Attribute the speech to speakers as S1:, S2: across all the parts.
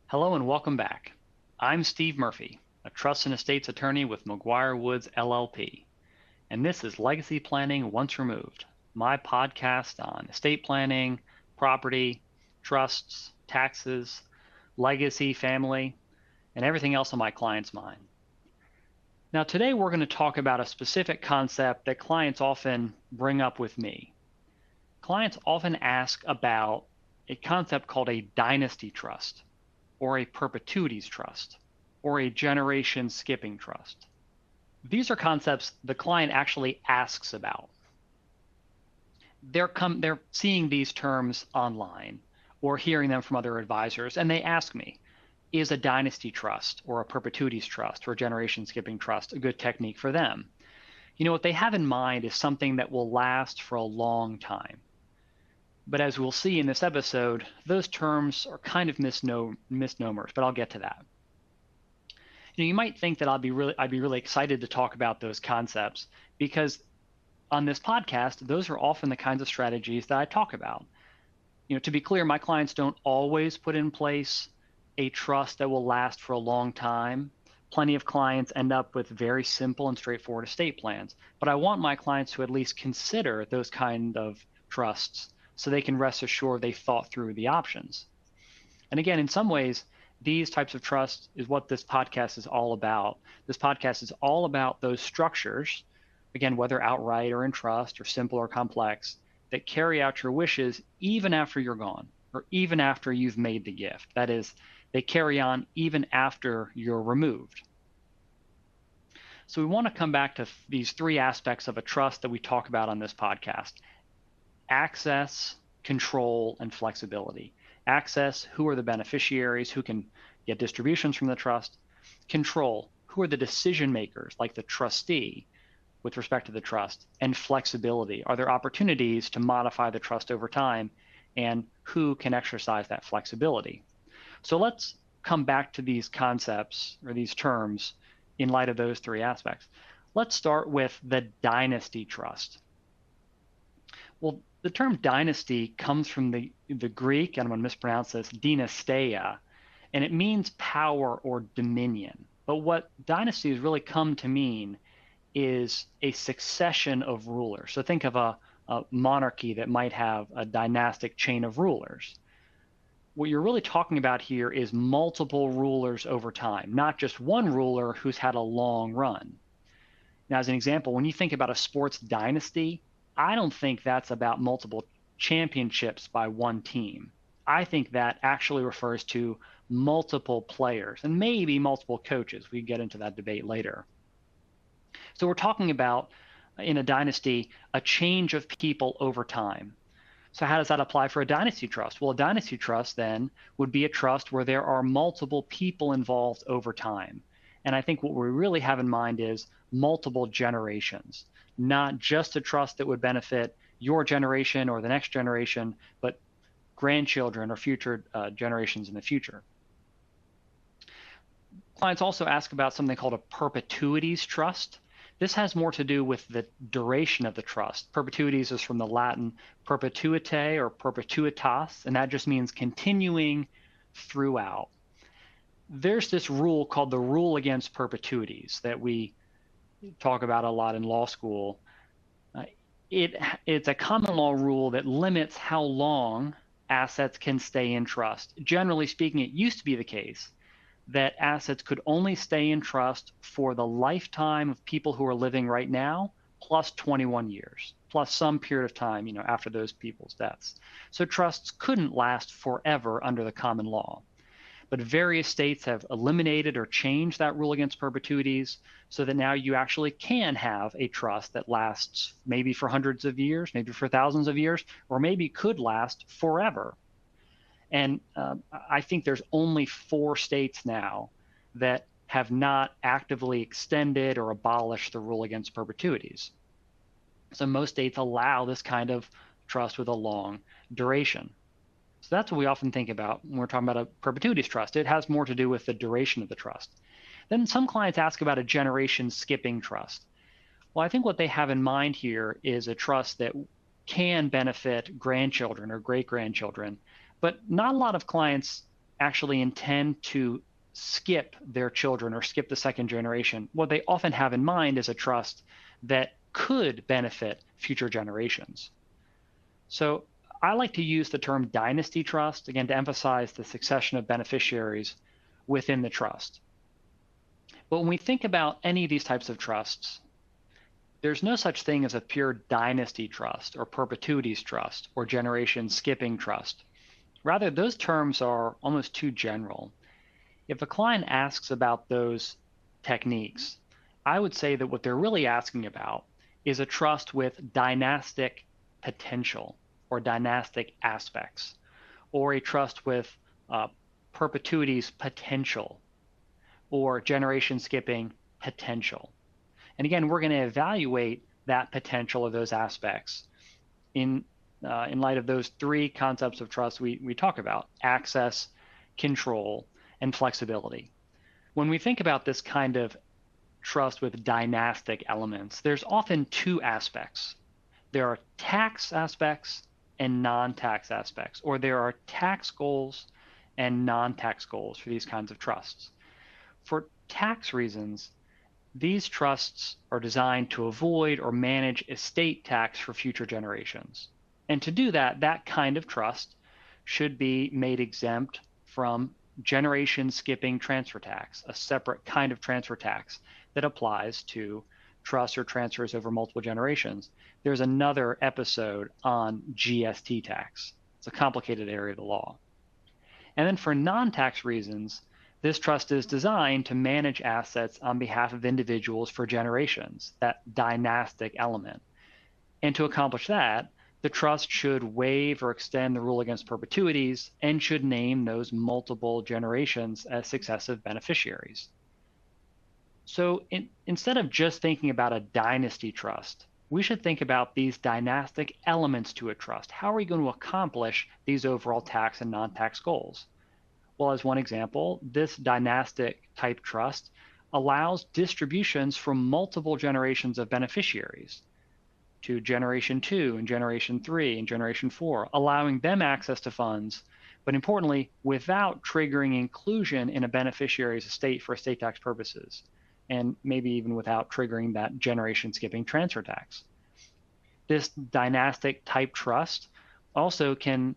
S1: Hello and welcome back. I'm Steve Murphy, a trust and estates attorney with McGuire Woods LLP, and this is Legacy Planning Once Removed, my podcast on estate planning, property, trusts, taxes, legacy, family, and everything else on my client's mind. Now, today we're going to talk about a specific concept that clients often bring up with me. Clients often ask about a concept called a dynasty trust, or a perpetuities trust, or a generation skipping trust. These are concepts the client actually asks about. They're seeing these terms online or hearing them from other advisors, and they ask me, is a dynasty trust or a perpetuities trust or a generation skipping trust a good technique for them? What they have in mind is something that will last for a long time. But as we'll see in this episode, those terms are kind of misnomers, but I'll get to that. You might think that I'd be really excited to talk about those concepts because on this podcast, those are often the kinds of strategies that I talk about. To be clear, my clients don't always put in place a trust that will last for a long time. Plenty of clients end up with very simple and straightforward estate plans, but I want my clients to at least consider those kind of trusts so they can rest assured they thought through the options. And again, in some ways, these types of trusts is what this podcast is all about. This podcast is all about those structures, again, whether outright or in trust or simple or complex, that carry out your wishes even after you're gone or even after you've made the gift. That is, they carry on even after you're removed. So we want to come back to these three aspects of a trust that we talk about on this podcast: access, control, and flexibility. Access, who are the beneficiaries, who can get distributions from the trust. Control, who are the decision makers, like the trustee, with respect to the trust. And flexibility, are there opportunities to modify the trust over time, and who can exercise that flexibility? So let's come back to these concepts or these terms in light of those three aspects. Let's start with the dynasty trust. Well, the term dynasty comes from the Greek, and I'm going to mispronounce this, dynasteia, and it means power or dominion. But what dynasty has really come to mean is a succession of rulers. So think of a monarchy that might have a dynastic chain of rulers. What you're really talking about here is multiple rulers over time, not just one ruler who's had a long run. Now, as an example, when you think about a sports dynasty, I don't think that's about multiple championships by one team. I think that actually refers to multiple players and maybe multiple coaches. We can get into that debate later. So we're talking about, in a dynasty, a change of people over time. So how does that apply for a dynasty trust? Well, a dynasty trust then would be a trust where there are multiple people involved over time. And I think what we really have in mind is multiple generations, not just a trust that would benefit your generation or the next generation, but grandchildren or future generations in the future. Clients also ask about something called a perpetuities trust. This has more to do with the duration of the trust. Perpetuities is from the Latin perpetuite or perpetuitas, and that just means continuing throughout. There's this rule called the rule against perpetuities that we talk about a lot in law school. It's a common law rule that limits how long assets can stay in trust. Generally speaking, it used to be the case that assets could only stay in trust for the lifetime of people who are living right now, plus 21 years, plus some period of time, after those people's deaths. So trusts couldn't last forever under the common law. But various states have eliminated or changed that rule against perpetuities so that now you actually can have a trust that lasts maybe for hundreds of years, maybe for thousands of years, or maybe could last forever. And I think there's only 4 states now that have not actively extended or abolished the rule against perpetuities. So most states allow this kind of trust with a long duration. So that's what we often think about when we're talking about a perpetuities trust. It has more to do with the duration of the trust. Then some clients ask about a generation skipping trust. Well, I think what they have in mind here is a trust that can benefit grandchildren or great-grandchildren, but not a lot of clients actually intend to skip their children or skip the second generation, what they often have in mind is a trust that could benefit future generations. So I like to use the term dynasty trust, again, to emphasize the succession of beneficiaries within the trust. But when we think about any of these types of trusts, there's no such thing as a pure dynasty trust or perpetuities trust or generation skipping trust. Rather, those terms are almost too general. If a client asks about those techniques, I would say that what they're really asking about is a trust with dynastic potential or dynastic aspects, or a trust with perpetuities potential or generation skipping potential. And again, we're going to evaluate that potential of those aspects in light of those three concepts of trust we talk about: access, control, and flexibility. When we think about this kind of trust with dynastic elements, there's often two aspects. There are tax aspects and non-tax aspects, or there are tax goals and non-tax goals for these kinds of trusts. For tax reasons, these trusts are designed to avoid or manage estate tax for future generations. And to do that, that kind of trust should be made exempt from generation skipping transfer tax, a separate kind of transfer tax that applies to trusts or transfers over multiple generations. There's another episode on GST tax. It's a complicated area of the law. And then for non-tax reasons, this trust is designed to manage assets on behalf of individuals for generations, that dynastic element. And to accomplish that, the trust should waive or extend the rule against perpetuities and should name those multiple generations as successive beneficiaries. So instead of just thinking about a dynasty trust, we should think about these dynastic elements to a trust. How are we going to accomplish these overall tax and non-tax goals? Well, as one example, this dynastic type trust allows distributions from multiple generations of beneficiaries to generation 2 and generation 3 and generation 4, allowing them access to funds, but importantly, without triggering inclusion in a beneficiary's estate for estate tax purposes, and maybe even without triggering that generation skipping transfer tax. This dynastic type trust also can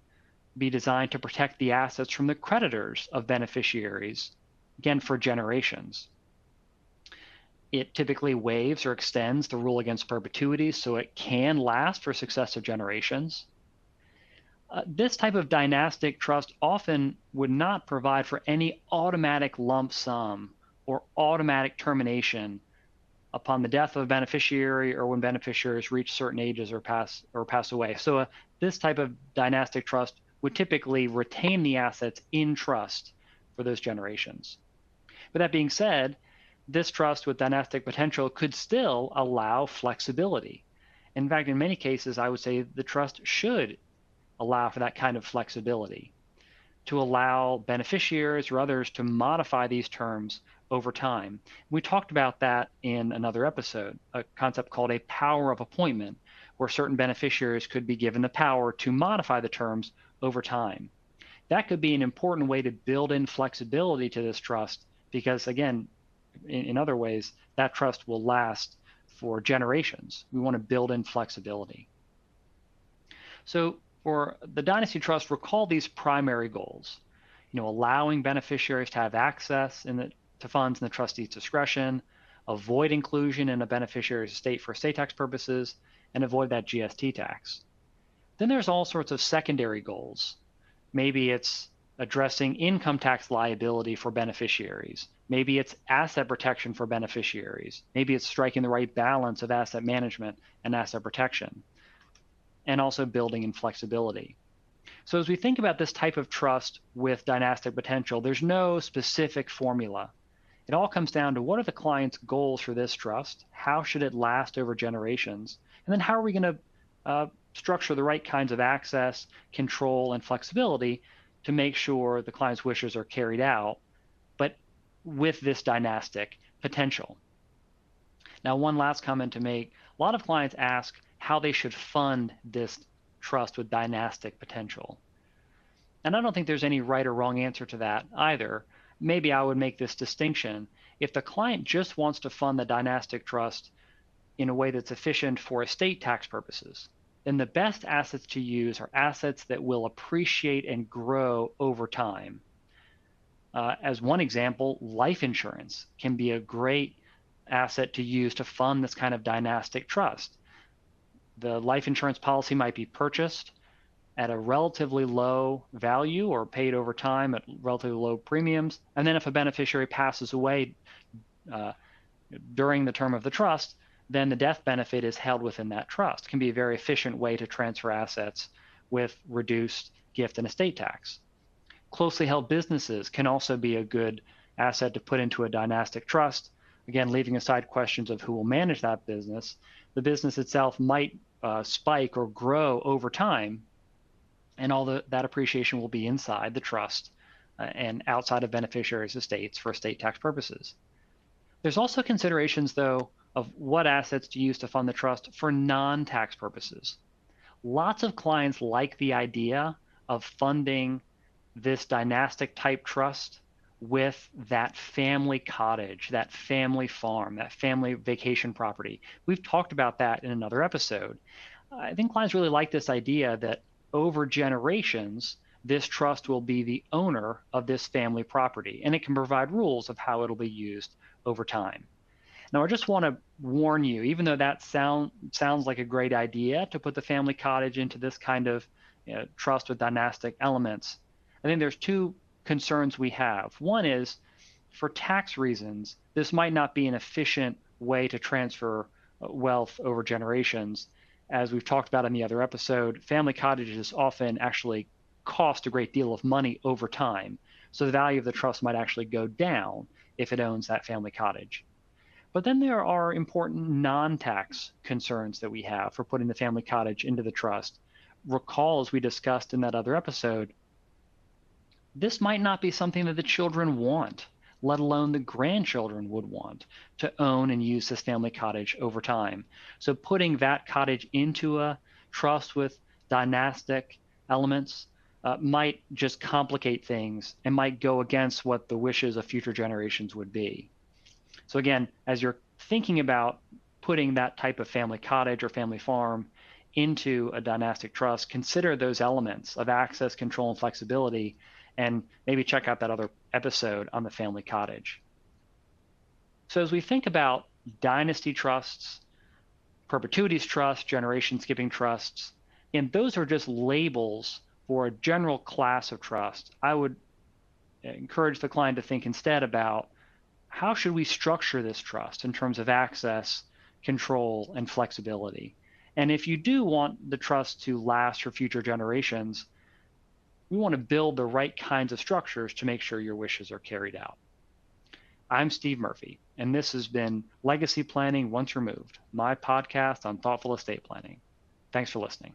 S1: be designed to protect the assets from the creditors of beneficiaries, again, for generations. It typically waives or extends the rule against perpetuities so it can last for successive generations. This type of dynastic trust often would not provide for any automatic lump sum or automatic termination upon the death of a beneficiary or when beneficiaries reach certain ages or pass away. So this type of dynastic trust would typically retain the assets in trust for those generations. But that being said, this trust with dynastic potential could still allow flexibility. In fact, in many cases, I would say the trust should allow for that kind of flexibility to allow beneficiaries or others to modify these terms over time. We talked about that in another episode, a concept called a power of appointment, where certain beneficiaries could be given the power to modify the terms over time. That could be an important way to build in flexibility to this trust because, again, in other ways, that trust will last for generations. We want to build in flexibility. So for the Dynasty Trust, recall these primary goals, allowing beneficiaries to have access to funds in the trustee's discretion, avoid inclusion in a beneficiary's estate for estate tax purposes, and avoid that GST tax. Then there's all sorts of secondary goals. Maybe it's addressing income tax liability for beneficiaries. Maybe it's asset protection for beneficiaries. Maybe it's striking the right balance of asset management and asset protection, and also building in flexibility. So as we think about this type of trust with dynastic potential, there's no specific formula. It all comes down to what are the client's goals for this trust? How should it last over generations? And then how are we going to structure the right kinds of access, control, and flexibility to make sure the client's wishes are carried out, but with this dynastic potential. Now, one last comment to make. A lot of clients ask how they should fund this trust with dynastic potential. And I don't think there's any right or wrong answer to that either. Maybe I would make this distinction. If the client just wants to fund the dynastic trust in a way that's efficient for estate tax purposes, then the best assets to use are assets that will appreciate and grow over time. As one example, life insurance can be a great asset to use to fund this kind of dynastic trust. The life insurance policy might be purchased at a relatively low value or paid over time at relatively low premiums. And then if a beneficiary passes away during the term of the trust, then the death benefit is held within that trust. It can be a very efficient way to transfer assets with reduced gift and estate tax. Closely held businesses can also be a good asset to put into a dynastic trust. Again, leaving aside questions of who will manage that business, the business itself might spike or grow over time, and all that appreciation will be inside the trust and outside of beneficiaries' estates for estate tax purposes. There's also considerations, though, of what assets to use to fund the trust for non-tax purposes. Lots of clients like the idea of funding this dynastic type trust with that family cottage, that family farm, that family vacation property. We've talked about that in another episode. I think clients really like this idea that over generations, this trust will be the owner of this family property, and it can provide rules of how it'll be used over time. Now, I just want to warn you, even though that sounds like a great idea to put the family cottage into this kind of trust with dynastic elements, I think there's two concerns we have. One is, for tax reasons, this might not be an efficient way to transfer wealth over generations. As we've talked about in the other episode, family cottages often actually cost a great deal of money over time. So the value of the trust might actually go down if it owns that family cottage. But then there are important non-tax concerns that we have for putting the family cottage into the trust. Recall, as we discussed in that other episode, this might not be something that the children want, let alone the grandchildren would want to own and use this family cottage over time. So putting that cottage into a trust with dynastic elements might just complicate things and might go against what the wishes of future generations would be. So again, as you're thinking about putting that type of family cottage or family farm into a dynastic trust, consider those elements of access, control, and flexibility, and maybe check out that other episode on the family cottage. So as we think about dynasty trusts, perpetuities trusts, generation skipping trusts, and those are just labels for a general class of trust, I would encourage the client to think instead about how should we structure this trust in terms of access, control, and flexibility. And if you do want the trust to last for future generations, we want to build the right kinds of structures to make sure your wishes are carried out. I'm Steve Murphy, and this has been Legacy Planning Once Removed, my podcast on thoughtful estate planning. Thanks for listening.